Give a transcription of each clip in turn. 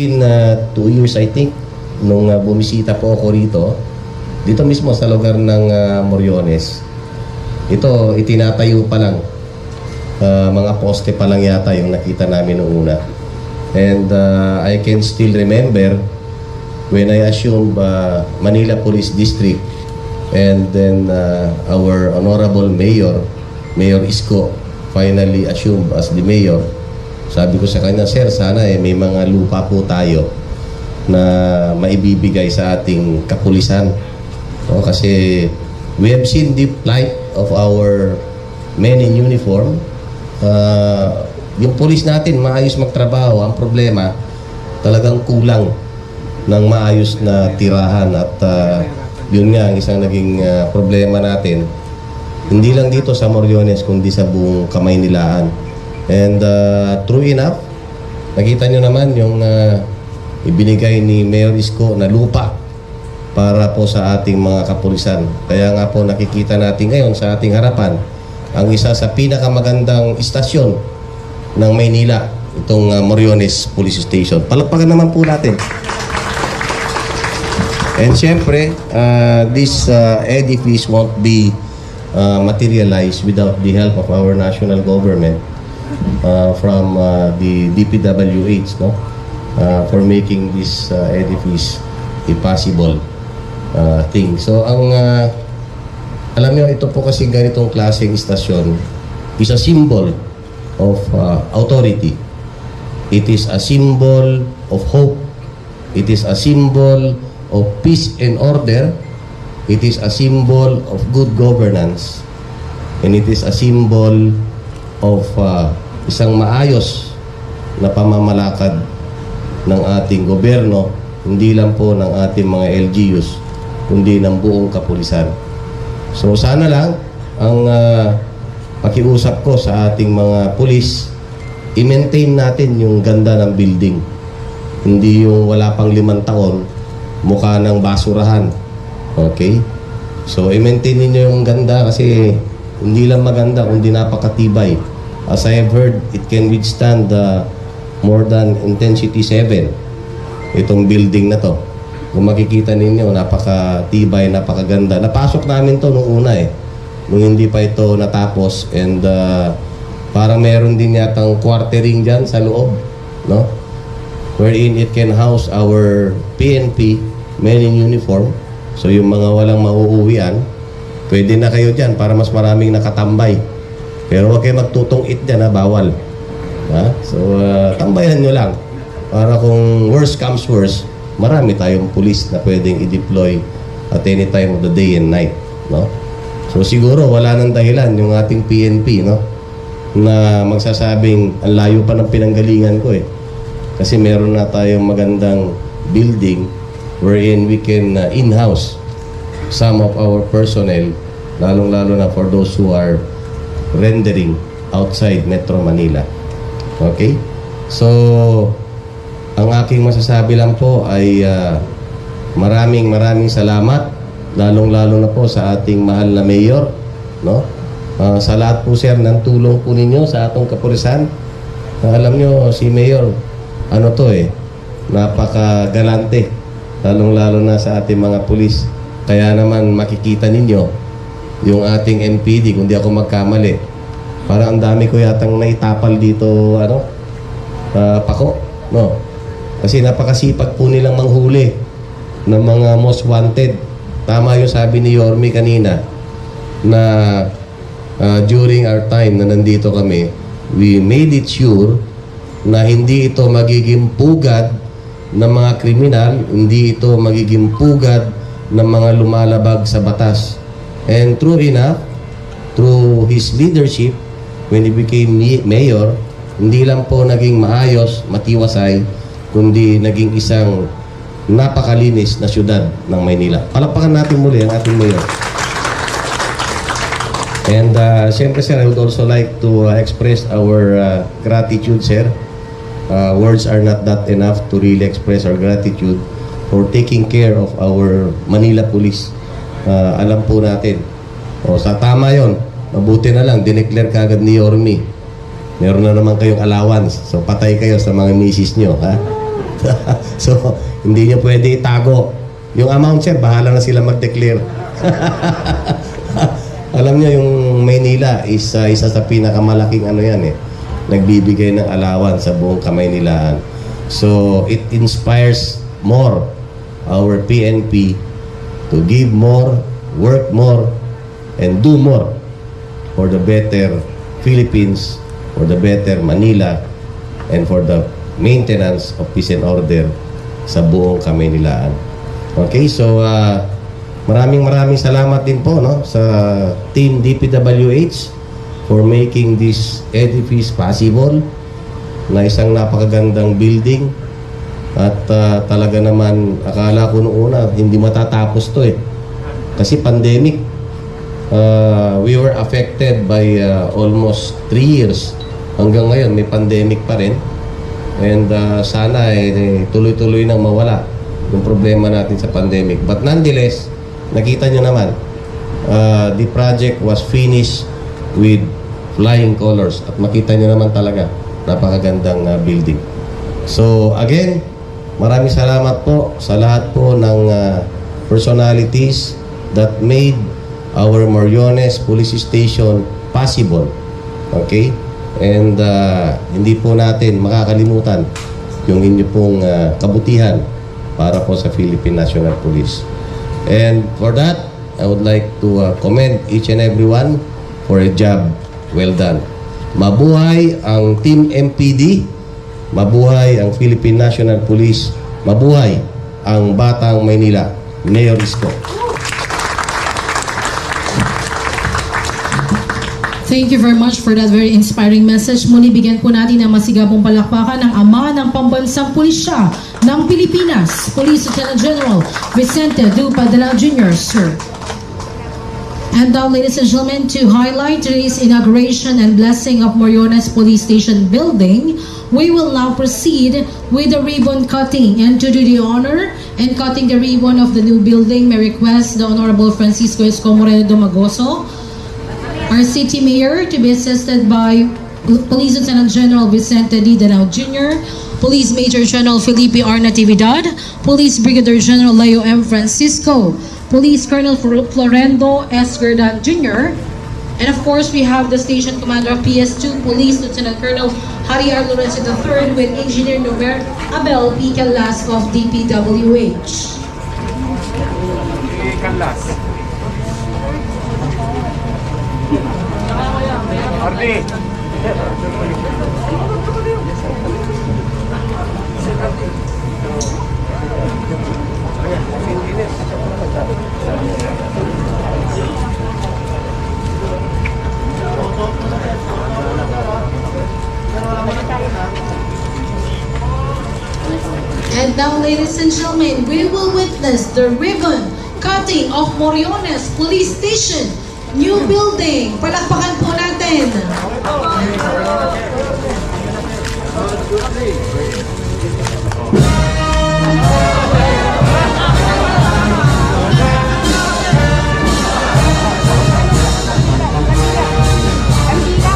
been 2 years, I think, nung bumisita po ako rito. Dito mismo sa lugar ng Moriones. Ito, itinatayo pa lang. Mga poste pa lang yata yung nakita namin noong una. And I can still remember when I assumed Manila Police District, and then our Honorable Mayor, Mayor Isko, finally assumed as the mayor. Sabi ko sa kanya, sir, sana may mga lupa po tayo na maibibigay sa ating kapulisan. No, kasi we have seen the plight of our men in uniform. Yung pulis natin maayos magtrabaho. Ang problema, talagang kulang ng maayos na tirahan. At yun nga ang isang naging problema natin. Hindi lang dito sa Moriones, kundi sa buong Kamaynilaan. And true enough, nakita nyo naman yung ibinigay ni Mayor Isko na lupa para po sa ating mga kapulisan. Kaya nga po nakikita natin ngayon sa ating harapan ang isa sa pinakamagandang istasyon ng Maynila, itong Moriones Police Station. Palakpakan naman po natin. And siyempre, this edifice won't be materialized without the help of our national government from the DPWH, no? For making this edifice a possible thing. So, alam niyo, ito po kasi ganitong klaseng istasyon is a symbol of authority. It is a symbol of hope. It is a symbol of peace and order. It is a symbol of good governance. And it is a symbol of isang maayos na pamamalakad ng ating gobyerno, hindi lang po ng ating mga LGUs, kundi ng buong kapulisan. So sana lang ang pakiusap ko sa ating mga pulis, i-maintain natin yung ganda ng building. Hindi yung wala pang 5 taon, mukha ng basurahan. Okay? So i-maintain niyo yung ganda kasi hindi lang maganda, kundi napakatibay. As I have heard, it can withstand more than intensity 7. Itong building na to. Kung makikita ninyo, napakatibay, napakaganda. Napasok namin to nung una nung hindi pa ito natapos. And parang meron din yatang quartering dyan sa loob, no? Wherein it can house our PNP, men in uniform. So yung mga walang mauuwian, pwede na kayo dyan para mas maraming nakatambay. Pero huwag kayo magtutong-it dyan, bawal. So tambayan nyo lang. Para kung worst comes worst, marami tayong pulis na pwedeng i-deploy at any time of the day and night, no? So siguro wala nang dahilan yung ating PNP, no, na magsasabing ang layo pa ng pinanggalingan ko kasi meron na tayong magandang building wherein we can in-house some of our personnel, lalong-lalo na for those who are rendering outside Metro Manila. Okay? So ang aking masasabi lang po ay maraming salamat, lalong-lalo na po sa ating mahal na mayor, no? Sa lahat po, sir, ng tulong po ninyo sa atong kapulisan. Alam nyo, si mayor, napakagalante, lalong-lalo na sa ating mga pulis. Kaya naman makikita ninyo yung ating MPD, kung di ako magkamali, parang ang dami ko yatang naitapal dito, pako, no? Kasi napakasipag po nilang manghuli ng mga most wanted. Tama yung sabi ni Yorme kanina na during our time na nandito kami, we made it sure na hindi ito magiging pugad ng mga kriminal, hindi ito magiging pugad ng mga lumalabag sa batas. And true enough, through his leadership, when he became mayor, hindi lang po naging maayos, matiwasay, kundi naging isang napakalinis na syudad ng Maynila. Palakpakan natin muli ang ating mayor. And siyempre, sir, I would also like to express our gratitude, sir. Words are not that enough to really express our gratitude for taking care of our Manila Police. Alam po natin. Sa tama yon, mabuti na lang, dineclare kagad ni Yorme. Meron na naman kayong allowance. So patay kayo sa mga misis nyo, ha? So, hindi nyo pwede itago. Yung amount, sir, bahala na sila mag-declare. Alam niyo, yung Maynila is isa sa pinakamalaking ano yan eh. Nagbibigay ng allowance sa buong Kamaynilaan. So, it inspires more our PNP to give more, work more, and do more for the better Philippines, for the better Manila, and for the maintenance of peace and order sa buong Kamaynilaan. Okay, so maraming salamat din po no sa Team DPWH for making this edifice possible, na isang napakagandang building at talaga naman akala ko noong una hindi matatapos to eh kasi pandemic. We were affected by almost 3 years. Hanggang ngayon, may pandemic pa rin. And sana tuloy-tuloy nang mawala yung problema natin sa pandemic. But nonetheless, nakita nyo naman, the project was finished with flying colors. At makita nyo naman talaga, napakagandang building. So again, maraming salamat po sa lahat po ng personalities that made our Moriones Police Station possible. Okay? And hindi po natin makakalimutan yung inyo pong kabutihan para po sa Philippine National Police. And for that, I would like to commend each and everyone for a job well done. Mabuhay ang Team MPD, mabuhay ang Philippine National Police, mabuhay ang Batang Maynila. Mayor Isko. Thank you very much for that very inspiring message. Muli bigyan po natin ng masigabong palakpakan ng ama ng pambansang pulisya ng Pilipinas, Police Lieutenant General Vicente Du Padrão Jr., sir. And now, ladies and gentlemen, to highlight today's inauguration and blessing of Moriones Police Station building, we will now proceed with the ribbon cutting. And to do the honor and cutting the ribbon of the new building, may request the Honorable Francisco Esco Moreno Domagoso, our City Mayor, to be assisted by Police Lieutenant General Vicente D. Danao Jr., Police Major General Felipe R. Natividad, Police Brigadier General Leo M. Francisco, Police Colonel Florendo S. Gerdan Jr., and of course we have the Station Commander of PS2, Police Lieutenant Colonel Harry R. Lorenzo III, with Engineer Nomer Abel P. Calas of DPWH. Ardi. And now, ladies and gentlemen, we will witness the ribbon cutting of Moriones Police Station new building. Palakpakan po natin.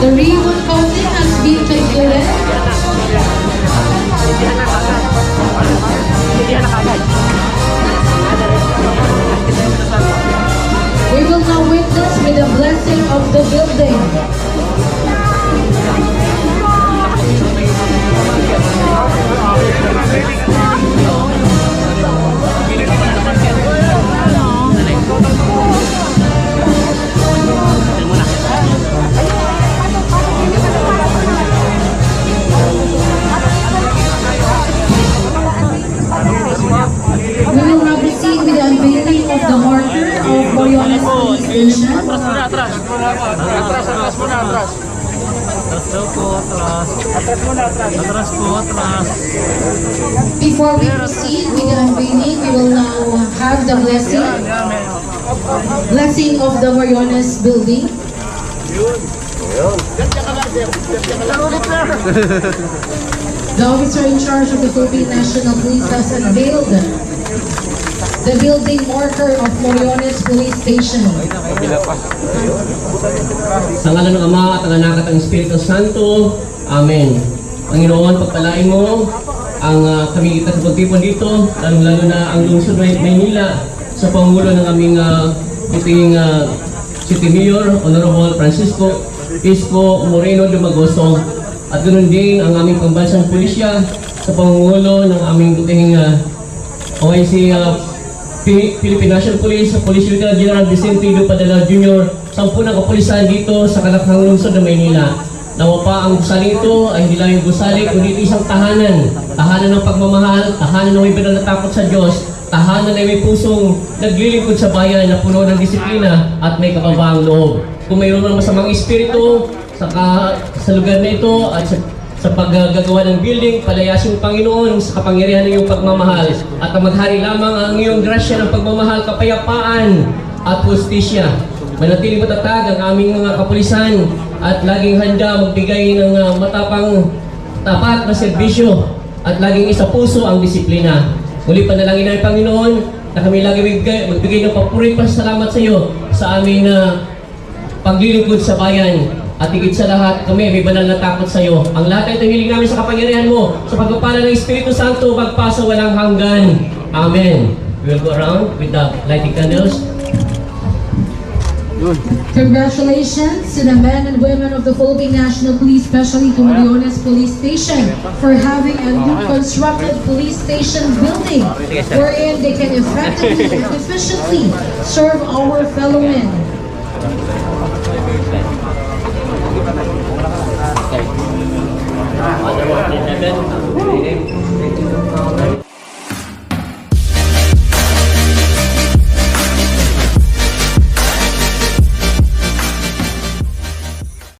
The ribbon cutting has been concluded. We will now witness with the blessing of the building. We will now proceed with the unveiling of the marker of Moriones Police Station. Before we proceed with the unveiling, we will now have the blessing of the Moriones building. The officer in charge of the Philippine National Police has unveiled the building marker of Moriones Police Station. Sa ngalan ng Ama at ng Anak at ng Espiritu Santo. Amen. Panginoon, pagpalain mo ang kami itatapon dito, lalo na ang lungsod Maynila sa pangulo ng aming iting City Mayor, Honorable Francisco Pisco Moreno Dumagoso, at ganoon din ang aming pambansang pulisya sa pangulo ng aming iting OIC Philippine National Police, Police Lieutenant General Vicente Dupadala Jr., 10 na kapulisan dito sa kalakhang lungsod ng Maynila. Nawa pa ang gusali ito ay hindi lang yung gusali, kundi isang tahanan. Tahanan ng pagmamahal, tahanan ng may pinalatakot sa Diyos, tahanan na may pusong naglilingkod sa bayan na puno ng disiplina at may kababaang loob. Kung mayroon ng masamang espiritu sa lugar na ito at sa paggagawa ng building, palayasin ng Panginoon sa kapangyarihan ng iyong pagmamahal at maghari lamang ang iyong grasya ng pagmamahal, kapayapaan at justisya. Manatiling matatag ang aming mga kapulisan at laging handa magbigay ng tapat na serbisyo at laging isa puso ang disiplina. Muli panalangin namin Panginoon na kami lagi magbigay ng papuri pa salamat sa iyo sa aming paglilingkod sa bayan. At higit sa lahat, kami may banal na takot sa iyo. Ang lahat ay hiling namin sa kapangyarihan mo, sa pagpapala ng Espiritu Santo, magpasa walang hanggan. Amen. We will go around with the lighting candles. Congratulations to the men and women of the Philippine National Police, especially to Millones Police Station, for having a new constructed police station building wherein they can effectively and efficiently serve our fellow men. Okay.